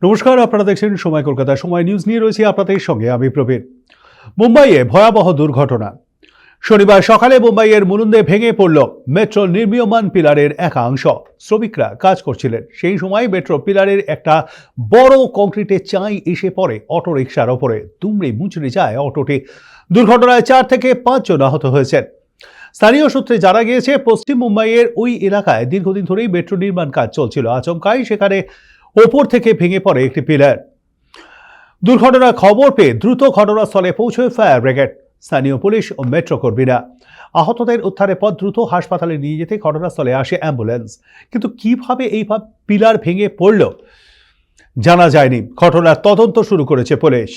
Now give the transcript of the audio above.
নমস্কার, আপনারা দেখছেন সময় কলকাতা। সময় নিউজ নিয়ে রয়েছে আপনাদের সঙ্গে আমি প্রবীর। মুম্বাইয়ে ভয়াবহ দুর্ঘটনা। শনিবার সকালে মুম্বাইয়ের মুলুন্দে ভেঙে পড়ল মেট্রো নির্মীয়মান পিলারের একাংশ। শ্রমিকরা কাজ করছিলেন, সেই সময় মেট্রো পিলারের একটা বড় কংক্রিটের চাই এসে পড়ে অটো রিকশার ওপরে। দুমড়ে মুচড়ে যায় অটোটি। দুর্ঘটনায় 4 থেকে 5 জন আহত হয়েছেন। স্থানীয় সূত্রে জানা গিয়েছে, পশ্চিম মুম্বাইয়ের ওই এলাকায় দীর্ঘদিন ধরেই মেট্রো নির্মাণ কাজ চলছিল। আচমকাই সেখানে ওপর থেকে ভেঙে পড়ে একটি পিলার। দুর্ঘটনার খবর পেয়ে দ্রুত ঘটনাস্থলে পৌঁছয় ফায়ার ব্রিগেড, স্থানীয় পুলিশ ও মেট্রো কর্মীরা। আহতদের উদ্ধারের পর দ্রুত হাসপাতালে নিয়ে যেতে ঘটনাস্থলে আসে অ্যাম্বুলেন্স। কিন্তু কিভাবে এই পিলার ভেঙে পড়ল জানা যায়নি। ঘটনার তদন্ত শুরু করেছে পুলিশ।